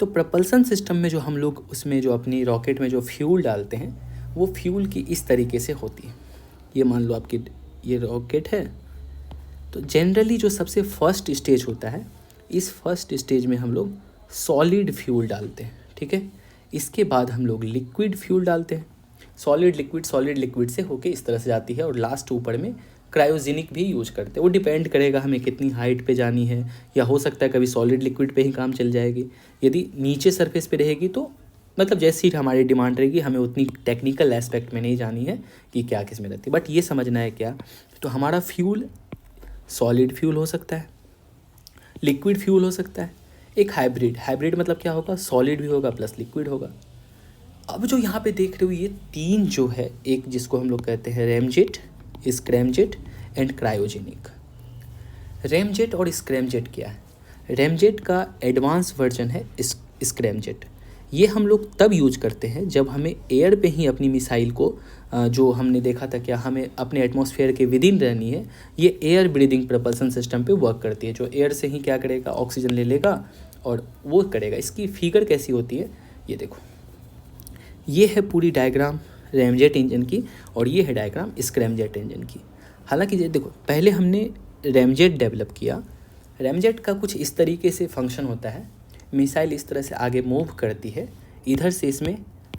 तो प्रपल्सन सिस्टम में जो हम लोग उसमें जो अपनी रॉकेट में जो फ्यूल डालते हैं वो फ्यूल की इस तरीके से होती है। ये मान लो आपकी ये रॉकेट है। तो जनरली जो सबसे फर्स्ट स्टेज होता है, इस फर्स्ट स्टेज में हम लोग सॉलिड फ्यूल डालते हैं, ठीक है। इसके बाद हम लोग लिक्विड फ्यूल डालते हैं, सॉलिड लिक्विड से होके इस तरह से जाती है, और लास्ट ऊपर में क्रायोजेनिक भी यूज करते हैं। वो डिपेंड करेगा हमें कितनी हाइट पे जानी है, या हो सकता है कभी सॉलिड लिक्विड पे ही काम चल जाएगी। यदि नीचे सरफेस पे रहेगी तो मतलब जैसी हमारी डिमांड रहेगी, हमें उतनी टेक्निकल एस्पेक्ट में नहीं जानी है कि क्या किस में रहती है, बट ये समझना है क्या, तो हमारा फ्यूल सॉलिड फ्यूल हो सकता है, लिक्विड फ्यूल हो सकता है, एक हाइब्रिड मतलब क्या होगा, सॉलिड भी होगा प्लस लिक्विड होगा। अब जो यहाँ पे देख रहे हो ये तीन जो है, एक जिसको हम लोग कहते हैं ramjet, scramjet and cryogenic. Ramjet और स्क्रैमजेट क्या है? रैमजेट का एडवांस वर्जन है स्क्रैमजेट। ये हम लोग तब यूज करते हैं जब हमें एयर पे ही अपनी मिसाइल को जो हमने देखा था क्या, हमें अपने एटमॉस्फेयर के विदिन रहनी है। ये एयर ब्रीदिंग प्रपल्सन सिस्टम पे वर्क करती है, जो एयर से ही क्या करेगा, ऑक्सीजन ले लेगा और वो करेगा। इसकी फिगर कैसी होती है ये देखो, ये है पूरी डायग्राम रैमजेट इंजन की, और ये है डायग्राम स्क्रैमजेट इंजन की। हालांकि ये देखो, पहले हमने रैमजेट डेवलप किया। रैमजेट का कुछ इस तरीके से फंक्शन होता है, मिसाइल इस तरह से आगे मूव करती है, इधर से इसमें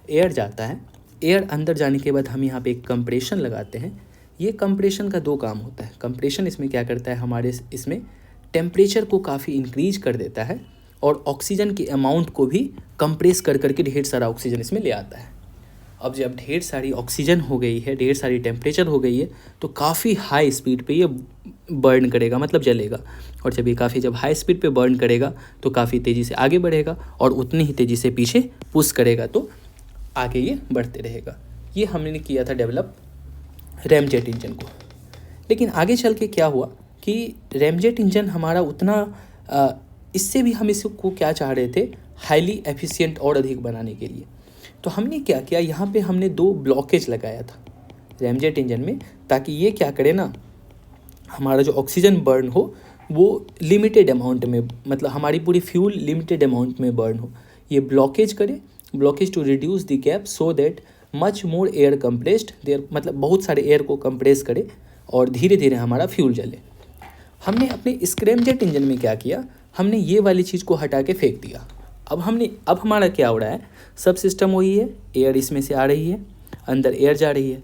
एयर जाता है, एयर अंदर जाने के बाद हम यहाँ पे एक कंप्रेशन लगाते हैं। ये कंप्रेशन का दो काम होता है। कंप्रेशन इसमें क्या करता है, हमारे इसमें टेम्परेचर को काफ़ी इंक्रीज कर देता है, और ऑक्सीजन के अमाउंट को भी कंप्रेस कर करके ढेर सारा ऑक्सीजन इसमें ले आता है। अब जब ढेर सारी ऑक्सीजन हो गई है, ढेर सारी टेम्परेचर हो गई है, तो काफ़ी हाई स्पीड पे ये बर्न करेगा, मतलब जलेगा। और जब ये जब हाई स्पीड पे बर्न करेगा तो काफ़ी तेज़ी से आगे बढ़ेगा, और उतनी ही तेज़ी से पीछे पुश करेगा, तो आगे ये बढ़ते रहेगा। ये हमने किया था डेवलप रैमजेट इंजन को। लेकिन आगे चल के क्या हुआ कि रैमजेट इंजन हमारा उतना इससे भी हम इसको क्या चाह रहे थे, हाईली एफिशिएंट और अधिक बनाने के लिए। तो हमने क्या किया, यहाँ पे हमने 2 ब्लॉकेज लगाया था रैमजेट इंजन में, ताकि ये क्या करे ना, हमारा जो ऑक्सीजन बर्न हो वो लिमिटेड अमाउंट में, मतलब हमारी पूरी फ्यूल लिमिटेड अमाउंट में बर्न हो। ये ब्लॉकेज करे, blockage to reduce the gap so that much more air compressed there, मतलब बहुत सारे एयर को कंप्रेस करे और धीरे धीरे हमारा फ्यूल जले। हमने अपने स्क्रैमजेट इंजन में क्या किया, हमने ये वाली चीज़ को हटा के फेंक दिया। अब हमारा क्या हो रहा है, सब सिस्टम वही है, एयर इसमें से आ रही है, अंदर एयर जा रही है,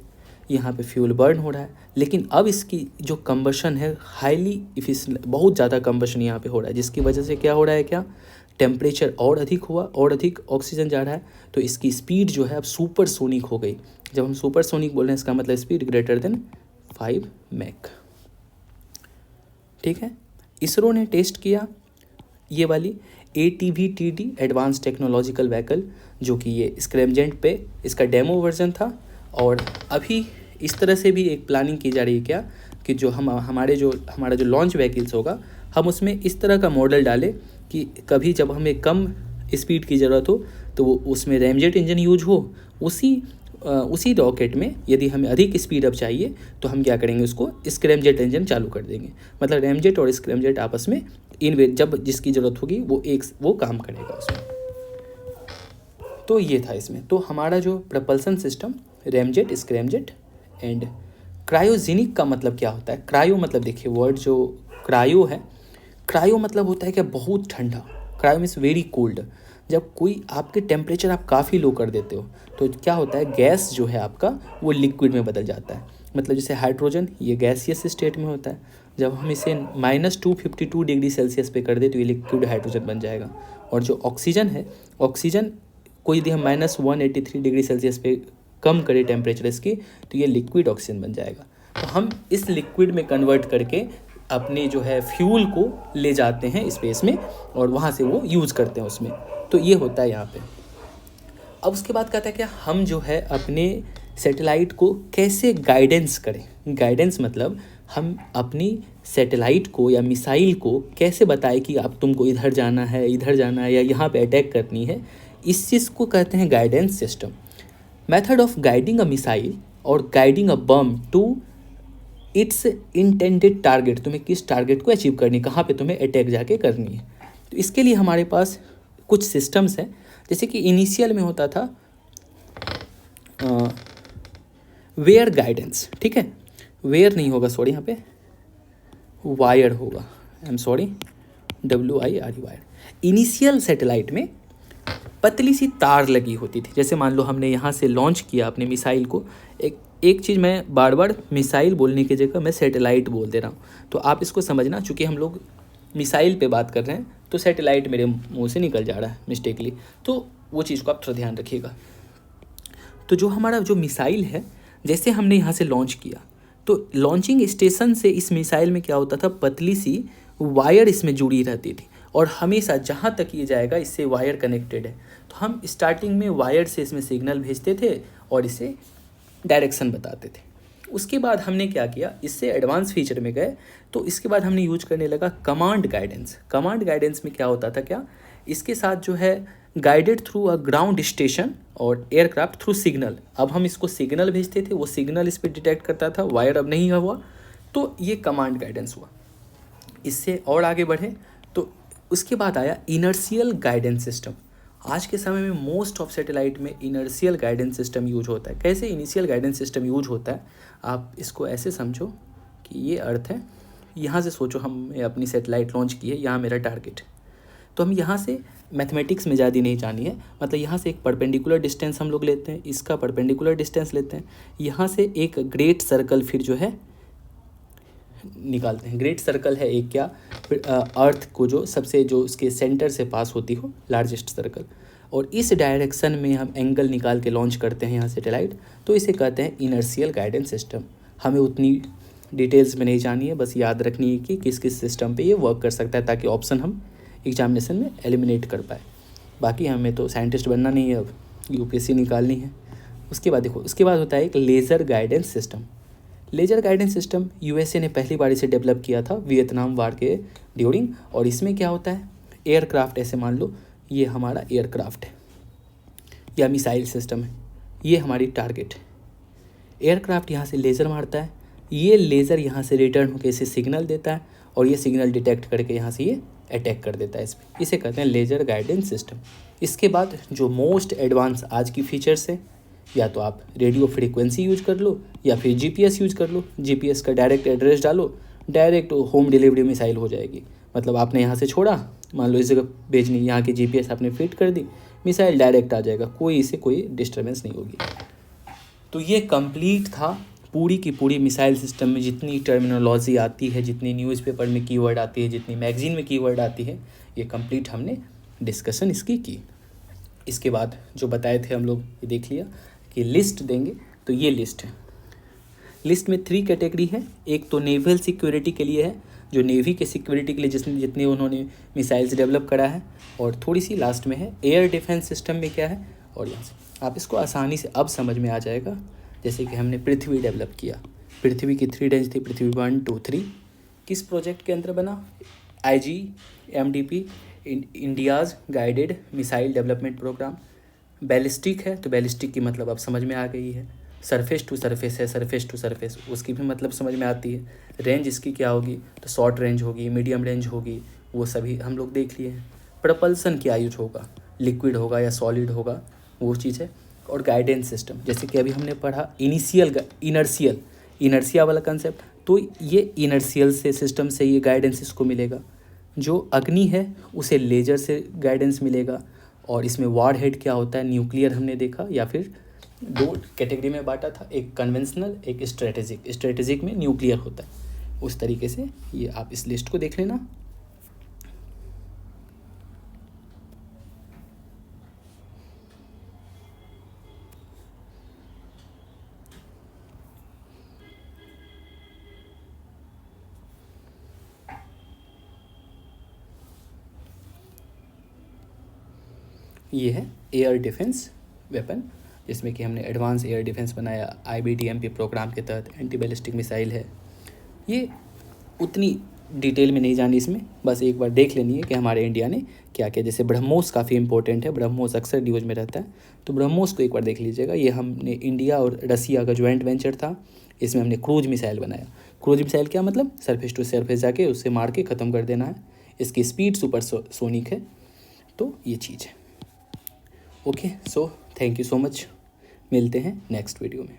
यहाँ पे फ्यूल बर्न हो रहा है। लेकिन अब इसकी जो कंबशन है हाईली इफिशिएंट, बहुत ज़्यादा कंबशन यहाँ पे हो रहा है, जिसकी वजह से क्या हो रहा है, क्या टेम्परेचर और अधिक हुआ, और अधिक ऑक्सीजन जा रहा है, तो इसकी स्पीड जो है अब सुपरसोनिक हो गई। जब हम सुपरसोनिक बोल रहे हैं, इसका मतलब स्पीड ग्रेटर देन 5 मैक। ठीक है, इसरो ने टेस्ट किया ये वाली ATV-TD एडवांस टेक्नोलॉजिकल व्हीकल, जो कि ये स्क्रैमजेट पे इसका डेमो वर्जन था। और अभी इस तरह से भी एक प्लानिंग की जा रही है क्या, कि जो हमारा जो लॉन्च व्हीकल्स होगा, हम उसमें इस तरह का मॉडल डालें कि कभी जब हमें कम स्पीड की ज़रूरत हो तो वो उसमें रैमजेट इंजन यूज हो, उसी रॉकेट में यदि हमें अधिक स्पीड अप चाहिए तो हम क्या करेंगे, उसको स्क्रैमजेट इंजन चालू कर देंगे। मतलब रैमजेट और स्क्रैमजेट आपस में जब जिसकी ज़रूरत होगी वो काम करेगा उसमें। तो ये था इसमें। तो हमारा जो propulsion system ramjet, scramjet and cryogenic का मतलब क्या होता है। क्रायो मतलब देखिए, वर्ड जो क्रायो है, क्रायो मतलब होता है कि बहुत ठंडा। Cryo means very cold. जब कोई आपके टेम्परेचर आप काफ़ी लो कर देते हो तो क्या होता है, गैस जो है आपका वो लिक्विड में बदल जाता है। मतलब जैसे हाइड्रोजन, ये गैसियस स्टेट में होता है, जब हम इसे -252 डिग्री सेल्सियस पे कर दे तो ये लिक्विड हाइड्रोजन बन जाएगा। और जो ऑक्सीजन है, ऑक्सीजन को यदि हम -183 डिग्री सेल्सियस पे कम करें टेम्परेचर इसकी, तो ये लिक्विड ऑक्सीजन बन जाएगा। तो हम इस लिक्विड में कन्वर्ट करके अपने जो है फ्यूल को ले जाते हैं स्पेस में, और वहाँ से वो यूज़ करते हैं उसमें। तो ये होता है यहाँ पे। अब उसके बाद कहता है कि हम जो है अपने सैटेलाइट को कैसे गाइडेंस करें। गाइडेंस मतलब हम अपनी सैटेलाइट को या मिसाइल को कैसे बताएं कि अब तुमको इधर जाना है या यहाँ पे अटैक करनी है। इस चीज़ को कहते हैं guidance system. Method of guiding a missile और guiding a bomb to its intended target. तुम्हें किस टारगेट को अचीव करनी, कहाँ पे तुम्हें अटैक जाके करनी है। तो इसके लिए हमारे पास कुछ सिस्टम्स हैं। जैसे कि इनिशियल में होता था वेयर गाइडेंस, ठीक है। वेयर नहीं होगा, सॉरी, यहाँ पे वायर होगा, I am sorry, WIRE, wire. Initial satellite में पतली सी तार लगी होती थी। जैसे मान लो हमने यहाँ से लॉन्च किया अपने मिसाइल को, एक चीज़ मैं बार बार मिसाइल बोलने की जगह मैं सैटेलाइट बोल दे रहा हूँ, तो आप इसको समझना। चूँकि हम लोग मिसाइल पे बात कर रहे हैं तो सैटेलाइट मेरे मुंह से निकल जा रहा है मिस्टेकली, तो वो चीज़ को आप थोड़ा ध्यान रखिएगा। तो जो हमारा जो मिसाइल है, जैसे हमने यहाँ से लॉन्च किया तो लॉन्चिंग स्टेशन से इस मिसाइल में क्या होता था, पतली सी वायर इसमें जुड़ी रहती थी और हमेशा जहाँ तक ये जाएगा इससे वायर कनेक्टेड है। तो हम स्टार्टिंग में वायर से इसमें सिग्नल भेजते थे और इसे डायरेक्शन बताते थे। उसके बाद हमने क्या किया, इससे एडवांस फीचर में गए तो इसके बाद हमने यूज करने लगा कमांड गाइडेंस। कमांड गाइडेंस में क्या होता था, क्या इसके साथ जो है guided through a ground station और एयरक्राफ्ट थ्रू सिग्नल। अब हम इसको सिग्नल भेजते थे, वो सिग्नल इस पर डिटेक्ट करता था, वायर अब नहीं हुआ, तो ये कमांड गाइडेंस हुआ। इससे और आगे बढ़े तो उसके बाद आया इनर्शियल गाइडेंस सिस्टम। आज के समय में मोस्ट ऑफ सैटेलाइट में इनर्शियल गाइडेंस सिस्टम यूज होता है। कैसे इनिशियल गाइडेंस सिस्टम यूज होता है, आप इसको ऐसे समझो कि ये अर्थ है, यहाँ से सोचो हमने अपनी सैटेलाइट लॉन्च की है, यहाँ मेरा टारगेट, तो हम यहाँ से मैथमेटिक्स में ज़्यादा नहीं जानी है, मतलब यहाँ से एक परपेंडिकुलर डिस्टेंस हम लोग लेते हैं, इसका परपेंडिकुलर डिस्टेंस लेते हैं, यहाँ से एक ग्रेट सर्कल फिर जो है निकालते हैं। ग्रेट सर्कल है एक क्या, अर्थ को जो सबसे जो उसके सेंटर से पास होती हो लार्जेस्ट सर्कल, और इस डायरेक्शन में हम एंगल निकाल के लॉन्च करते हैं यहाँ सैटेलाइट, तो इसे कहते हैं इनर्शियल गाइडेंस सिस्टम। हमें उतनी डिटेल्स में नहीं जानी है, बस याद रखनी है कि किस किस सिस्टम पे ये वर्क कर सकता है, ताकि ऑप्शन हम एग्जामिनेशन में एलिमिनेट कर पाए। बाकी हमें तो साइंटिस्ट बनना नहीं है, अब UPSC निकालनी है। उसके बाद देखो, उसके बाद होता है एक laser guidance system. Laser guidance system USA ने पहली बार इसे डेवलप किया था वियतनाम वार के ड्यूरिंग, और इसमें क्या होता है, एयरक्राफ्ट, ऐसे मान लो ये हमारा एयरक्राफ्ट है या मिसाइल सिस्टम है, ये हमारी टारगेट है। एयरक्राफ्ट यहाँ से लेज़र मारता है, ये लेज़र यहाँ से रिटर्न होकर इसे सिग्नल देता है और ये सिग्नल डिटेक्ट करके यहाँ से ये अटैक कर देता है इस पर, इसे कहते हैं लेज़र गाइडेंस सिस्टम। इसके बाद जो मोस्ट एडवांस आज की फीचर्स है, या तो आप रेडियो फ्रीक्वेंसी यूज कर लो या फिर GPS यूज कर लो। GPS का डायरेक्ट एड्रेस डालो, डायरेक्ट होम डिलीवरी मिसाइल हो जाएगी। मतलब आपने यहाँ से छोड़ा, मान लो इस जगह भेजनी, यहाँ की GPS आपने फिट कर दी, मिसाइल डायरेक्ट आ जाएगा, कोई इसे कोई डिस्टर्बेंस नहीं होगी। तो ये कंप्लीट था पूरी की पूरी मिसाइल सिस्टम में जितनी टर्मिनोलॉजी आती है, जितनी न्यूज़पेपर में कीवर्ड आती है, जितनी मैगजीन में कीवर्ड आती है, ये कंप्लीट हमने डिस्कशन इसकी की। इसके बाद जो बताए थे हम लोग, ये देख लिया कि लिस्ट देंगे, तो ये लिस्ट है। लिस्ट में 3 कैटेगरी है। एक तो नेवल सिक्योरिटी के लिए है, जो नेवी के सिक्योरिटी के लिए जितने उन्होंने मिसाइल्स डेवलप करा है, और थोड़ी सी लास्ट में है एयर डिफेंस सिस्टम में क्या है। और यहाँ से आप इसको आसानी से अब समझ में आ जाएगा। जैसे कि हमने पृथ्वी डेवलप किया, पृथ्वी की 3 रेंज थी, पृथ्वी 1, 2, 3, किस प्रोजेक्ट के अंदर बना, IGMDP, India's guided missile development programme. Ballistic है तो बैलिस्टिक की मतलब अब समझ में आ गई है। सरफेस टू सरफेस है, सरफेस टू सरफेस, उसकी भी मतलब समझ में आती है। रेंज इसकी क्या होगी, तो शॉर्ट रेंज होगी, मीडियम रेंज होगी, वो सभी हम लोग देख लिए हैं। प्रपल्सन क्या यूज होगा, लिक्विड होगा या सॉलिड होगा, वो चीज़ है। और गाइडेंस सिस्टम, जैसे कि अभी हमने पढ़ा इनर्शिया वाला कंसेप्ट, तो ये इनर्शियल से सिस्टम से ये गाइडेंस इसको मिलेगा। जो अग्नि है उसे लेजर से गाइडेंस मिलेगा। और इसमें वार हेड क्या होता है, न्यूक्लियर हमने देखा, या फिर 2 कैटेगरी में बांटा था, एक कन्वेंशनल, एक स्ट्रेटेजिक में न्यूक्लियर होता है। उस तरीके से ये आप इस लिस्ट को देख लेना। ये है एयर डिफेंस वेपन, जिसमें कि हमने एडवांस एयर डिफेंस बनाया IBDMP प्रोग्राम के तहत। एंटी बैलिस्टिक मिसाइल है, ये उतनी डिटेल में नहीं जानी इसमें, बस एक बार देख लेनी है कि हमारे इंडिया ने क्या किया। जैसे ब्रह्मोस काफ़ी इंपॉर्टेंट है, ब्रह्मोस अक्सर न्यूज में रहता है, तो ब्रह्मोस को एक बार देख लीजिएगा। ये हमने इंडिया और रसिया का ज्वाइंट वेंचर था, इसमें हमने क्रूज मिसाइल बनाया। क्रूज मिसाइल क्या मतलब, सरफेस टू सरफेस जाके उससे मार के ख़त्म कर देना है। इसकी स्पीड सुपर सोनिक है, तो ये चीज़ है। Okay, so thank you so much, मिलते हैं नेक्स्ट वीडियो में।